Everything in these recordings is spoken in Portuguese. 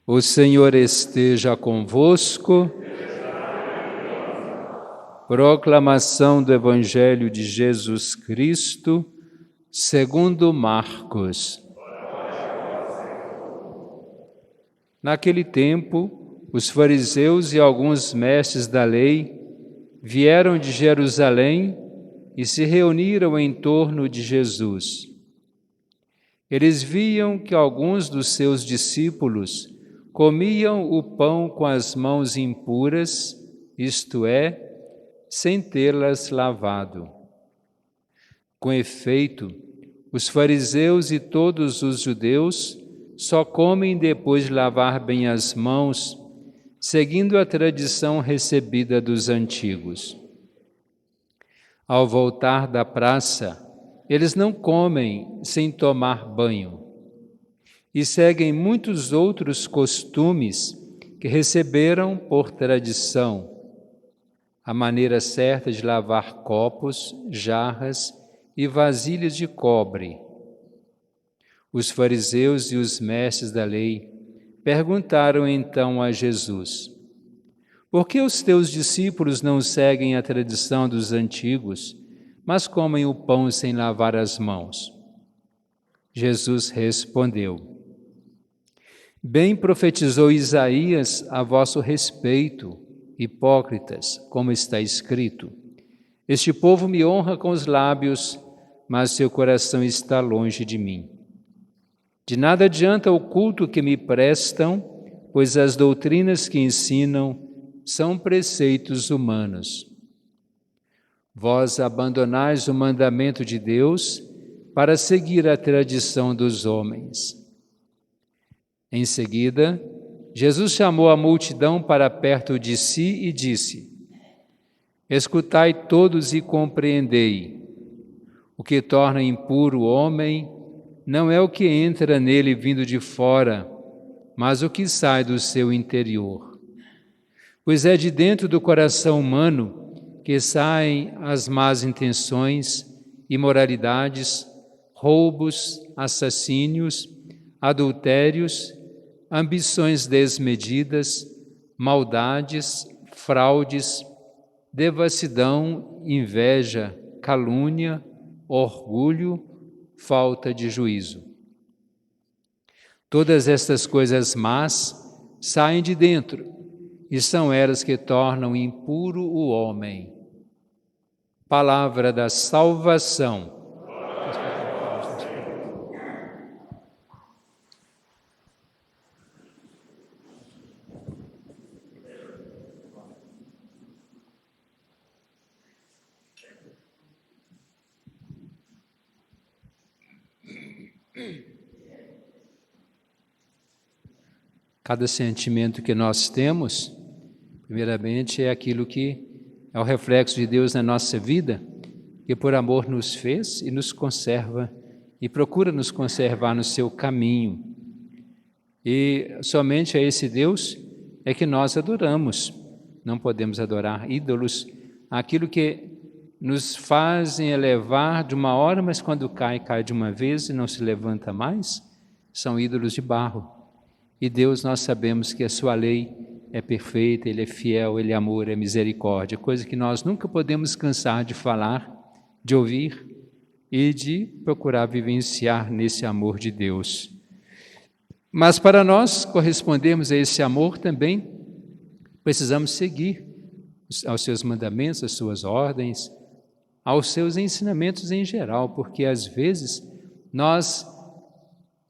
O Senhor esteja convosco. Proclamação do Evangelho de Jesus Cristo, segundo Marcos. Naquele tempo, os fariseus e alguns mestres da lei vieram de Jerusalém e se reuniram em torno de Jesus. Eles viam que alguns dos seus discípulos comiam o pão com as mãos impuras, isto é, sem tê-las lavado. Com efeito, os fariseus e todos os judeus só comem depois de lavar bem as mãos, seguindo a tradição recebida dos antigos. Ao voltar da praça, eles não comem sem tomar banho e seguem muitos outros costumes que receberam por tradição. A maneira certa de lavar copos, jarras e vasilhas de cobre. Os fariseus e os mestres da lei perguntaram então a Jesus: por que os teus discípulos não seguem a tradição dos antigos, mas comem o pão sem lavar as mãos? Jesus respondeu: bem profetizou Isaías a vosso respeito, hipócritas, como está escrito: este povo me honra com os lábios, mas seu coração está longe de mim. De nada adianta o culto que me prestam, pois as doutrinas que ensinam são preceitos humanos. Vós abandonais o mandamento de Deus para seguir a tradição dos homens. Em seguida, Jesus chamou a multidão para perto de si e disse: escutai todos e compreendei. O que torna impuro o homem não é o que entra nele vindo de fora, mas o que sai do seu interior. Pois é de dentro do coração humano que saem as más intenções, imoralidades, roubos, assassínios, adultérios, ambições desmedidas, maldades, fraudes, devassidão, inveja, calúnia, orgulho, falta de juízo. Todas estas coisas más saem de dentro e são elas que tornam impuro o homem. Palavra da salvação. Cada sentimento que nós temos, primeiramente, é aquilo que é o reflexo de Deus na nossa vida, que por amor nos fez e nos conserva, e procura nos conservar no seu caminho. E somente a esse Deus é que nós adoramos. Não podemos adorar ídolos, aquilo que nos fazem elevar de uma hora, mas quando cai, cai de uma vez e não se levanta mais, são ídolos de barro. E Deus, nós sabemos que a sua lei é perfeita, Ele é fiel, Ele é amor, é misericórdia, coisa que nós nunca podemos cansar de falar, de ouvir e de procurar vivenciar nesse amor de Deus. Mas para nós correspondermos a esse amor também, precisamos seguir aos seus mandamentos, às suas ordens, aos seus ensinamentos em geral, porque às vezes nós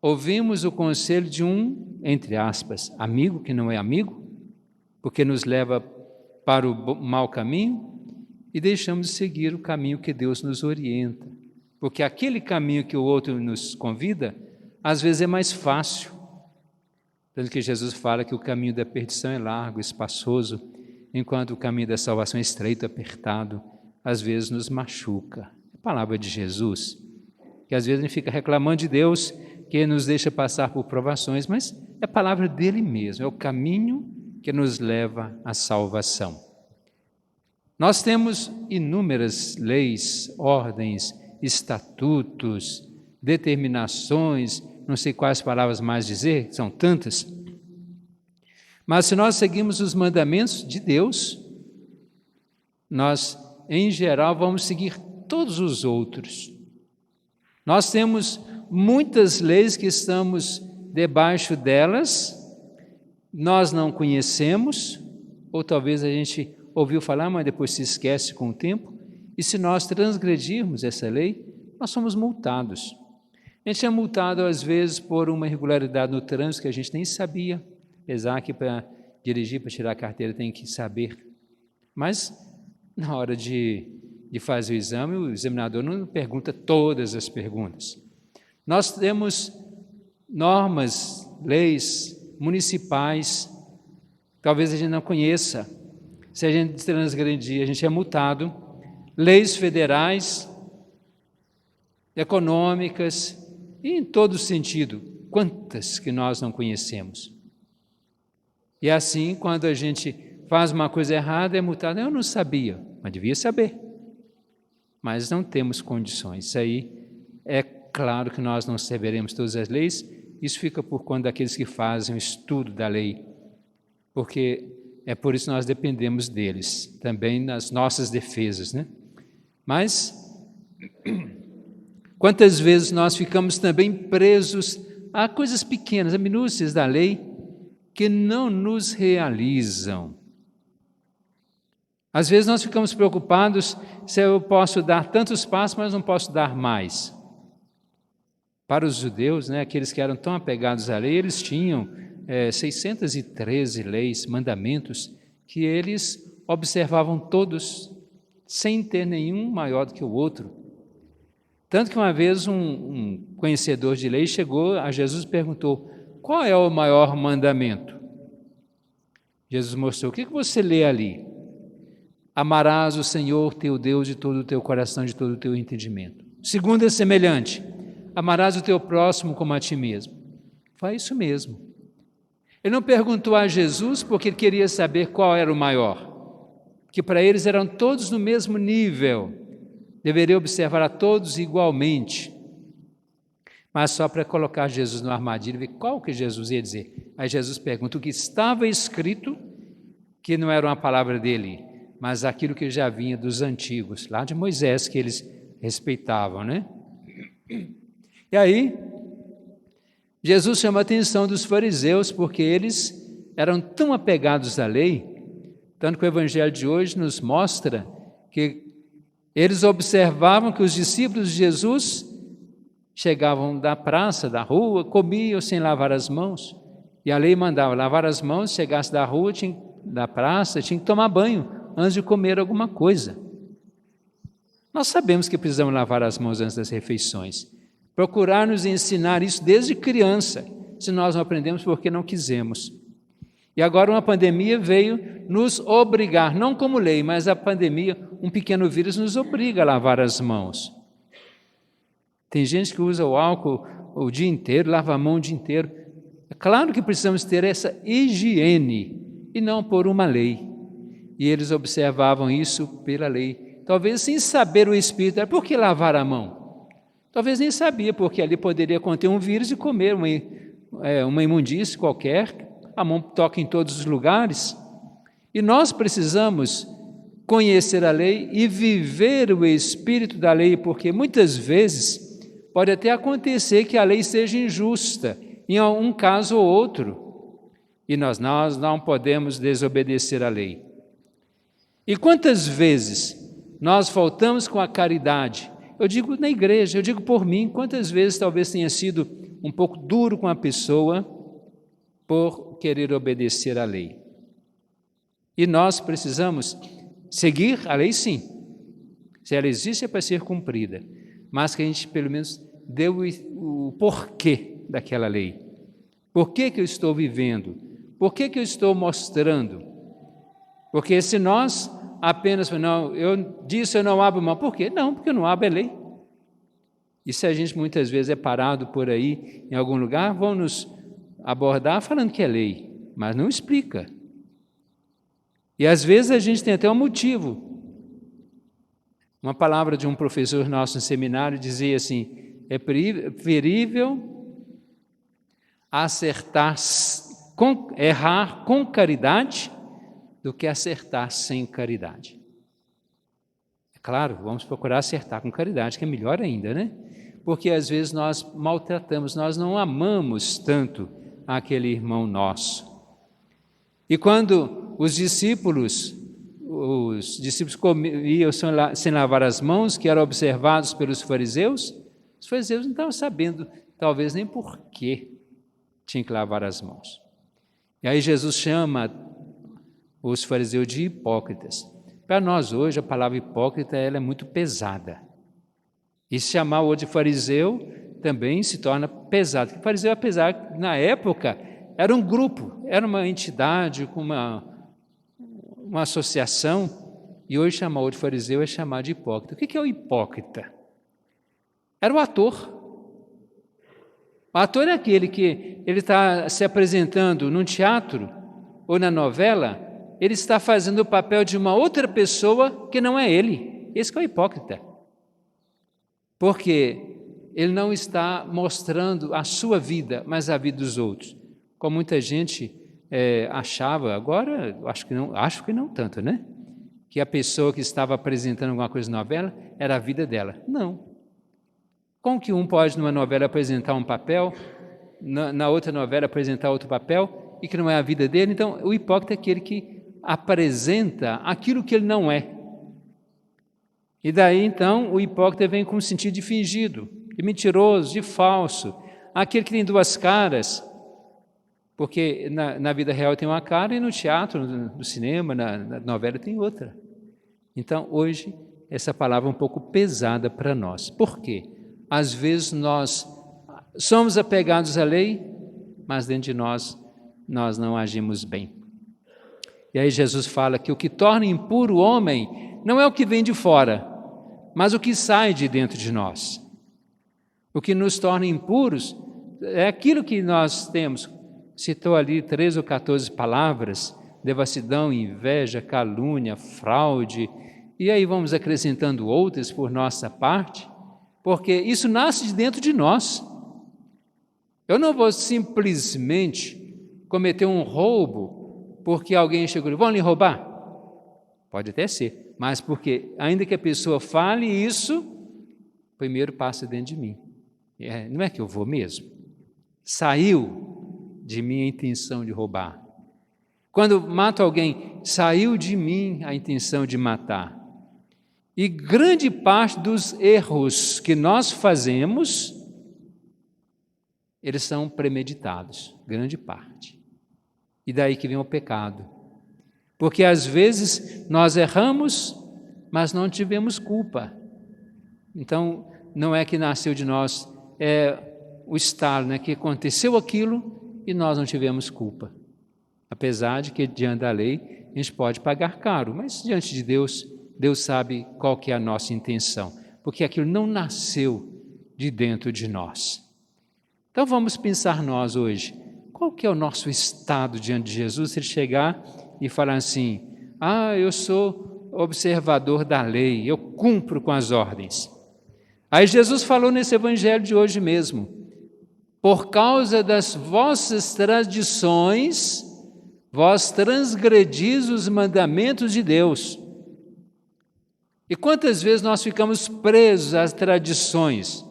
ouvimos o conselho de um, entre aspas, amigo que não é amigo, porque nos leva para o mau caminho e deixamos de seguir o caminho que Deus nos orienta. Porque aquele caminho que o outro nos convida, às vezes é mais fácil. Tanto que Jesus fala que o caminho da perdição é largo, espaçoso, enquanto o caminho da salvação é estreito, apertado, às vezes nos machuca. É a palavra de Jesus, que às vezes a gente fica reclamando de Deus, que nos deixa passar por provações, mas é a palavra dele mesmo, é o caminho que nos leva à salvação. Nós temos inúmeras leis, ordens, estatutos, determinações, não sei quais palavras mais dizer, são tantas, Mas se nós seguimos os mandamentos de Deus, nós, em geral, vamos seguir todos os outros. Nós temos muitas leis que estamos debaixo delas, nós não conhecemos, ou talvez a gente ouviu falar, mas depois se esquece com o tempo, e se nós transgredirmos essa lei, nós somos multados. A gente é multado, às vezes, por uma irregularidade no trânsito que a gente nem sabia, apesar que para dirigir, para tirar a carteira, tem que saber. Mas, na hora de fazer o examinador não pergunta todas as perguntas. Nós temos normas, leis municipais, talvez a gente não conheça. Se a gente transgredir, a gente é multado. Leis federais, econômicas, e em todo sentido, quantas que nós não conhecemos. E assim, quando a gente faz uma coisa errada, é multado. Eu não sabia, mas devia saber. Mas não temos condições. Isso aí é claro que nós não saberemos todas as leis, isso fica por conta daqueles que fazem o estudo da lei, porque é por isso que nós dependemos deles, também nas nossas defesas, né? Mas, quantas vezes nós ficamos também presos a coisas pequenas, a minúcias da lei, que não nos realizam. Às vezes nós ficamos preocupados se eu posso dar tantos passos, mas não posso dar mais. Para os judeus, né, aqueles que eram tão apegados à lei, eles tinham 613 leis, mandamentos, que eles observavam todos, sem ter nenhum maior do que o outro. Tanto que uma vez um conhecedor de lei chegou a Jesus e perguntou: qual é o maior mandamento? Jesus mostrou: o que você lê ali? Amarás o Senhor teu Deus de todo o teu coração, de todo o teu entendimento. Segundo é semelhante: amarás o teu próximo como a ti mesmo. Faz isso mesmo. Ele não perguntou a Jesus porque ele queria saber qual era o maior, que para eles eram todos no mesmo nível, deveria observar a todos igualmente, mas só para colocar Jesus no armadilho, ver qual que Jesus ia dizer. Aí Jesus pergunta o que estava escrito, que não era uma palavra dele, mas aquilo que já vinha dos antigos, lá de Moisés, que eles respeitavam, né? E aí, Jesus chama a atenção dos fariseus, porque eles eram tão apegados à lei, tanto que o Evangelho de hoje nos mostra que eles observavam que os discípulos de Jesus chegavam da praça, da rua, comiam sem lavar as mãos, e a lei mandava lavar as mãos, chegasse da rua, da praça, tinha que tomar banho antes de comer alguma coisa. Nós sabemos que precisamos lavar as mãos antes das refeições. Procurar nos ensinar isso desde criança, se nós não aprendemos porque não quisemos. E agora uma pandemia veio nos obrigar, não como lei, mas a pandemia, um pequeno vírus nos obriga a lavar as mãos. Tem gente que usa o álcool o dia inteiro, lava a mão o dia inteiro. É claro que precisamos ter essa higiene e não por uma lei. E eles observavam isso pela lei. Talvez sem saber o Espírito, por que lavar a mão? Talvez nem sabia, porque ali poderia conter um vírus e comer uma imundície qualquer. A mão toca em todos os lugares. E nós precisamos conhecer a lei e viver o espírito da lei, porque muitas vezes pode até acontecer que a lei seja injusta, em um caso ou outro, e nós não podemos desobedecer a lei. E quantas vezes nós faltamos com a caridade? Eu digo na igreja, eu digo por mim, quantas vezes talvez tenha sido um pouco duro com a pessoa por querer obedecer à lei. E nós precisamos seguir a lei, sim. Se ela existe é para ser cumprida, mas que a gente pelo menos dê o porquê daquela lei. Por que eu estou vivendo? Por que eu estou mostrando? Porque se nós apenas, não, eu não abro mão. Por quê? Não, porque eu não abro a lei. E se a gente muitas vezes é parado por aí, em algum lugar, vão nos abordar falando que é lei, mas não explica. E às vezes a gente tem até um motivo. Uma palavra de um professor nosso no seminário dizia assim: é preferível acertar errar com caridade do que acertar sem caridade. É claro, vamos procurar acertar com caridade, que é melhor ainda, né? Porque às vezes nós maltratamos, nós não amamos tanto aquele irmão nosso. E quando os discípulos comiam sem lavar as mãos, que eram observados pelos fariseus, os fariseus não estavam sabendo, talvez nem por que tinham que lavar as mãos. E aí Jesus chama os fariseus de hipócritas. Para nós hoje, a palavra hipócrita ela é muito pesada. E se chamar o de fariseu também se torna pesado. Porque fariseu, apesar que na época era um grupo, era uma entidade, uma associação, e hoje chamar o de fariseu é chamar de hipócrita. O que é o hipócrita? Era o ator. O ator é aquele que ele está se apresentando num teatro ou na novela, ele está fazendo o papel de uma outra pessoa que não é ele. Esse que é o hipócrita. Porque ele não está mostrando a sua vida, mas a vida dos outros. Como muita gente achava, agora acho que não tanto, né? Que a pessoa que estava apresentando alguma coisa na novela era a vida dela. Não. Como que um pode numa novela apresentar um papel, na outra novela apresentar outro papel, e que não é a vida dele? Então, o hipócrita é aquele que apresenta aquilo que ele não é. E daí, então, o hipócrita vem com o sentido de fingido, de mentiroso, de falso, aquele que tem duas caras, porque na vida real tem uma cara e no teatro, no cinema, na novela tem outra. Então, hoje, essa palavra é um pouco pesada para nós. Por quê? Às vezes nós somos apegados à lei, mas dentro de nós não agimos bem. E aí Jesus fala que o que torna impuro o homem não é o que vem de fora, mas o que sai de dentro de nós. O que nos torna impuros é aquilo que nós temos. Citou ali 13 ou 14 palavras: devassidão, inveja, calúnia, fraude, e aí vamos acrescentando outras por nossa parte, porque isso nasce de dentro de nós. Eu não vou simplesmente cometer um roubo porque alguém chegou e vão lhe roubar? Pode até ser, mas porque ainda que a pessoa fale isso, primeiro passa dentro de mim. Não é que eu vou mesmo? Saiu de mim a intenção de roubar. Quando mato alguém, saiu de mim a intenção de matar. E grande parte dos erros que nós fazemos, eles são premeditados, grande parte. E daí que vem o pecado. Porque às vezes nós erramos, mas não tivemos culpa. Então, não é que nasceu de nós, é o estalo, né, que aconteceu aquilo e nós não tivemos culpa. Apesar de que diante da lei a gente pode pagar caro, mas diante de Deus, Deus sabe qual que é a nossa intenção, porque aquilo não nasceu de dentro de nós. Então vamos pensar nós hoje, qual que é o nosso estado diante de Jesus, se ele chegar e falar assim: eu sou observador da lei, eu cumpro com as ordens. Aí Jesus falou nesse evangelho de hoje mesmo: por causa das vossas tradições, vós transgredis os mandamentos de Deus. E quantas vezes nós ficamos presos às tradições?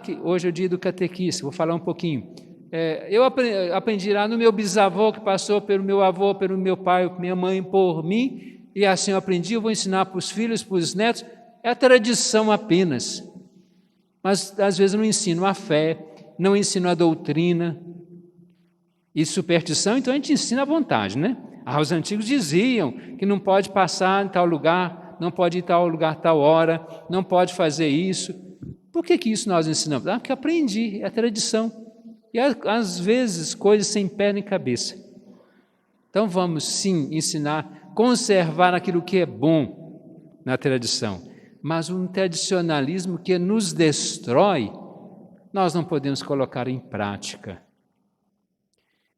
Que hoje é o dia do catequista, vou falar um pouquinho. Eu aprendi lá no meu bisavô, que passou pelo meu avô, pelo meu pai, minha mãe, por mim, e assim eu aprendi, eu vou ensinar para os filhos, para os netos. É a tradição apenas. Mas às vezes eu não ensino a fé, não ensino a doutrina. E superstição, então a gente ensina à vontade, né? Os antigos diziam que não pode passar em tal lugar, não pode ir em tal lugar, tal hora, não pode fazer isso. Por que isso nós ensinamos? Porque eu aprendi, é a tradição. E às vezes coisas sem pé nem cabeça. Então vamos sim ensinar, conservar aquilo que é bom na tradição. Mas um tradicionalismo que nos destrói, nós não podemos colocar em prática.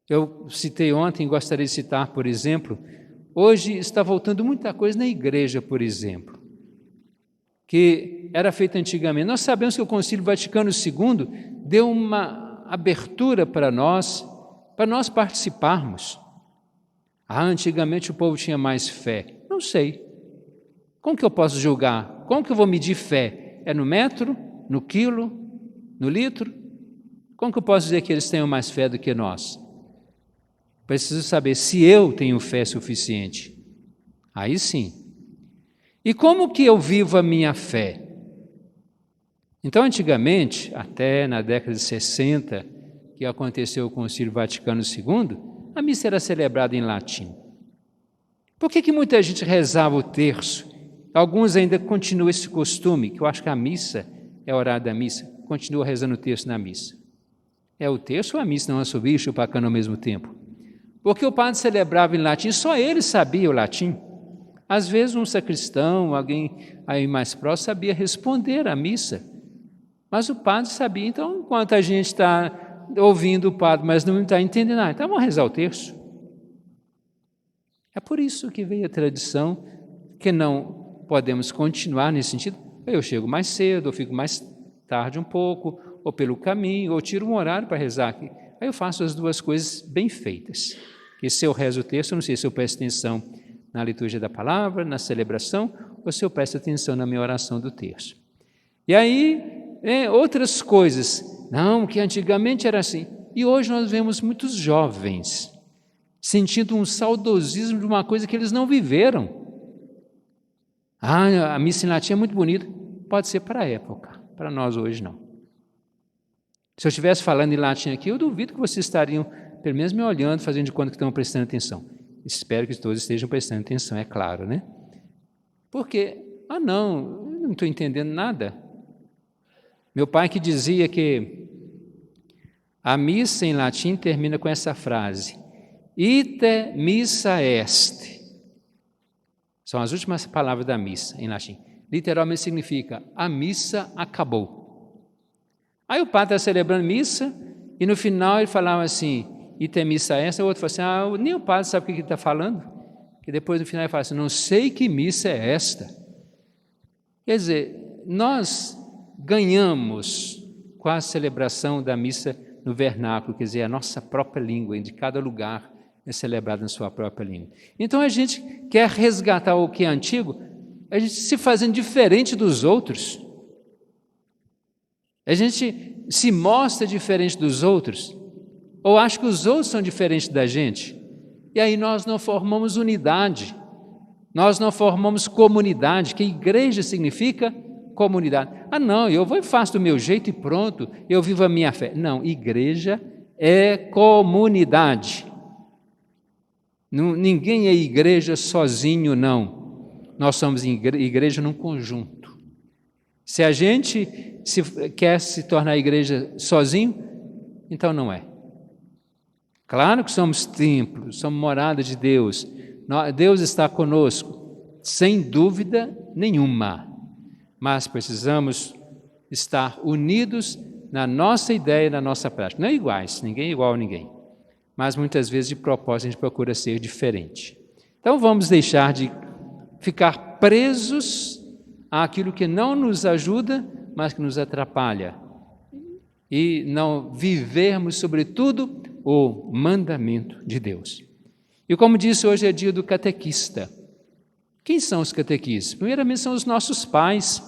Eu citei ontem, gostaria de citar, por exemplo, hoje está voltando muita coisa na igreja, por exemplo, que era feita antigamente. Nós sabemos que o Concílio Vaticano II deu uma abertura para nós participarmos. Antigamente o povo tinha mais fé. Não sei. Como que eu posso julgar? Como que eu vou medir fé? É no metro? No quilo? No litro? Como que eu posso dizer que eles tenham mais fé do que nós? Preciso saber se eu tenho fé suficiente. Aí sim. E como que eu vivo a minha fé? Então, antigamente, até na década de 60, que aconteceu com o Concílio Vaticano II, a missa era celebrada em latim. Por que muita gente rezava o terço? Alguns ainda continuam esse costume, que eu acho que a missa é o horário da missa, continua rezando o terço na missa. É o terço ou a missa, não assobio e o pacano ao mesmo tempo? Porque o padre celebrava em latim, só ele sabia o latim. Às vezes um sacristão, alguém aí mais próximo, sabia responder à missa. Mas o padre sabia. Então, enquanto a gente está ouvindo o padre, mas não está entendendo nada, então vamos rezar o terço. É por isso que veio a tradição, que não podemos continuar nesse sentido. Eu chego mais cedo, ou fico mais tarde um pouco, ou pelo caminho, ou tiro um horário para rezar aqui. Aí eu faço as duas coisas bem feitas. Que se eu rezo o terço, eu não sei se eu presto atenção na liturgia da palavra, na celebração, ou se eu presto atenção na minha oração do terço. E aí, outras coisas, não, que antigamente era assim. E hoje nós vemos muitos jovens sentindo um saudosismo de uma coisa que eles não viveram. A missa em latim é muito bonita. Pode ser para a época, para nós hoje não. Se eu estivesse falando em latim aqui, eu duvido que vocês estariam, pelo menos me olhando, fazendo de conta que estão prestando atenção. Espero que todos estejam prestando atenção, é claro, né? Porque, não, eu não estou entendendo nada. Meu pai que dizia que a missa em latim termina com essa frase: ite missa est. São as últimas palavras da missa em latim. Literalmente significa: a missa acabou. Aí o padre está celebrando missa e no final ele falava assim: ite missa est. O outro fala assim: nem o padre sabe o que ele está falando. Que depois no final ele fala assim: não sei que missa é esta. Quer dizer, nós ganhamos com a celebração da missa no vernáculo, quer dizer, a nossa própria língua, de cada lugar é celebrado na sua própria língua. Então a gente quer resgatar o que é antigo, a gente se fazendo diferente dos outros. A gente se mostra diferente dos outros, ou acha que os outros são diferentes da gente, e aí nós não formamos unidade, nós não formamos comunidade, que igreja significa comunidade. Não, eu vou e faço do meu jeito e pronto, eu vivo a minha fé. Não, igreja é comunidade. Ninguém é igreja sozinho, não. Nós somos igreja num conjunto. Se a gente quer se tornar igreja sozinho, então não é. Claro que somos templos, somos morada de Deus. Deus está conosco, sem dúvida nenhuma. Mas precisamos estar unidos na nossa ideia e na nossa prática. Não é iguais, ninguém é igual a ninguém. Mas muitas vezes de propósito a gente procura ser diferente. Então vamos deixar de ficar presos àquilo que não nos ajuda, mas que nos atrapalha. E não vivermos, sobretudo, o mandamento de Deus. E como disse, hoje é dia do catequista. Quem são os catequistas? Primeiramente são os nossos pais,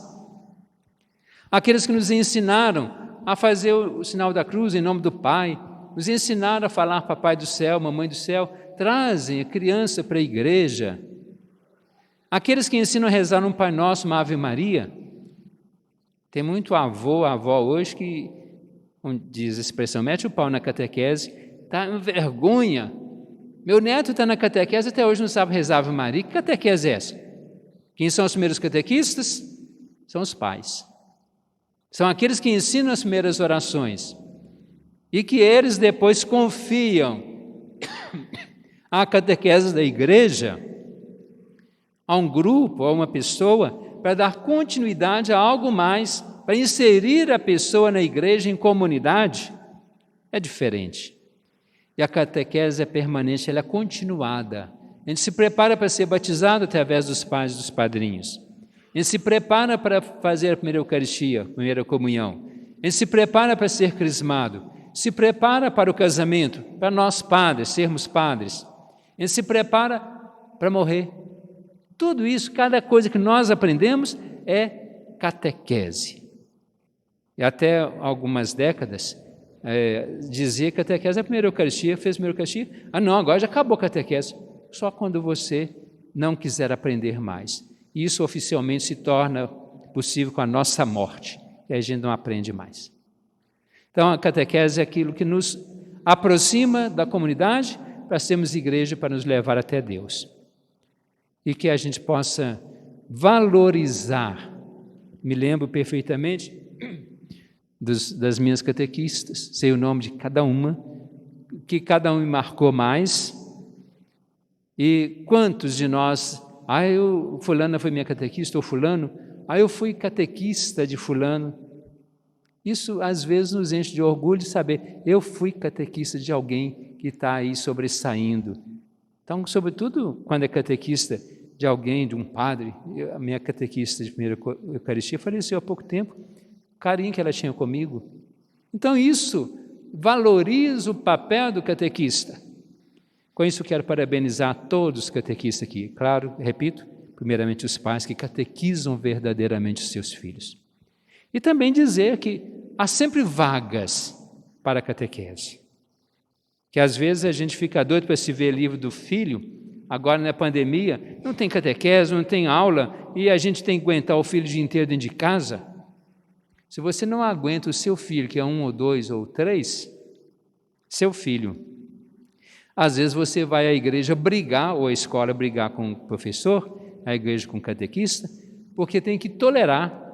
aqueles que nos ensinaram a fazer o sinal da cruz em nome do Pai, nos ensinaram a falar Papai do céu, Mamãe do céu, trazem a criança para a igreja. Aqueles que ensinam a rezar um Pai Nosso, uma Ave Maria. Tem muito avó hoje que, como diz a expressão, mete o pau na catequese, está em vergonha. Meu neto está na catequese, até hoje não sabe rezar Ave Maria. Que catequese é essa? Quem são os primeiros catequistas? São os pais. São aqueles que ensinam as primeiras orações e que eles depois confiam a catequese da igreja a um grupo, a uma pessoa, para dar continuidade a algo mais, para inserir a pessoa na igreja, em comunidade. É diferente. E a catequese é permanente, ela é continuada. A gente se prepara para ser batizado através dos pais e dos padrinhos. A gente se prepara para fazer a primeira Eucaristia, a primeira comunhão. A gente se prepara para ser crismado. se prepara para o casamento, para nós padres, sermos padres. A gente se prepara para morrer. Tudo isso, cada coisa que nós aprendemos é catequese. E até algumas décadas, dizia que catequese é a primeira Eucaristia, fez a primeira Eucaristia. Não, agora já acabou a catequese. Só quando você não quiser aprender mais. Isso oficialmente se torna possível com a nossa morte, e a gente não aprende mais. Então, a catequese é aquilo que nos aproxima da comunidade para sermos igreja, para nos levar até Deus. E que a gente possa valorizar. Me lembro perfeitamente das minhas catequistas, sei o nome de cada uma, que cada um me marcou mais. E quantos de nós, fulana foi minha catequista, ou fulano, eu fui catequista de fulano. Isso às vezes nos enche de orgulho de saber, eu fui catequista de alguém que está aí sobressaindo. Então, sobretudo quando é catequista de alguém, de um padre, a minha catequista de primeira Eucaristia faleceu há pouco tempo, o carinho que ela tinha comigo. Então isso valoriza o papel do catequista. Com isso quero parabenizar todos os catequistas aqui. Claro, repito, primeiramente os pais que catequizam verdadeiramente os seus filhos. E também dizer que há sempre vagas para a catequese. Que às vezes a gente fica doido para se ver livre do filho, agora na pandemia, não tem catequese, não tem aula, e a gente tem que aguentar o filho o dia inteiro dentro de casa. Se você não aguenta o seu filho, que é 1 ou 2 ou 3, seu filho, às vezes você vai à igreja brigar, ou à escola brigar com o professor, à igreja com o catequista, porque tem que tolerar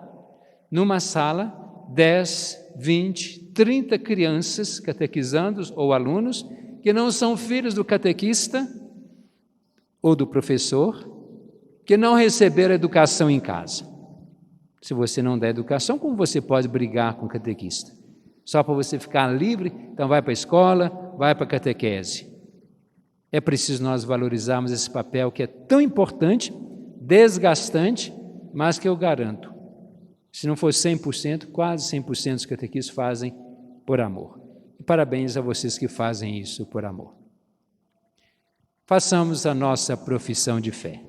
numa sala 10, 20, 30 crianças catequizandos ou alunos que não são filhos do catequista ou do professor, que não receberam educação em casa. Se você não der educação, como você pode brigar com o catequista? Só para você ficar livre, então vai para a escola, vai para a catequese. É preciso nós valorizarmos esse papel que é tão importante, desgastante, mas que eu garanto, se não for 100%, quase 100% dos catequistas fazem por amor. E parabéns a vocês que fazem isso por amor. Façamos a nossa profissão de fé.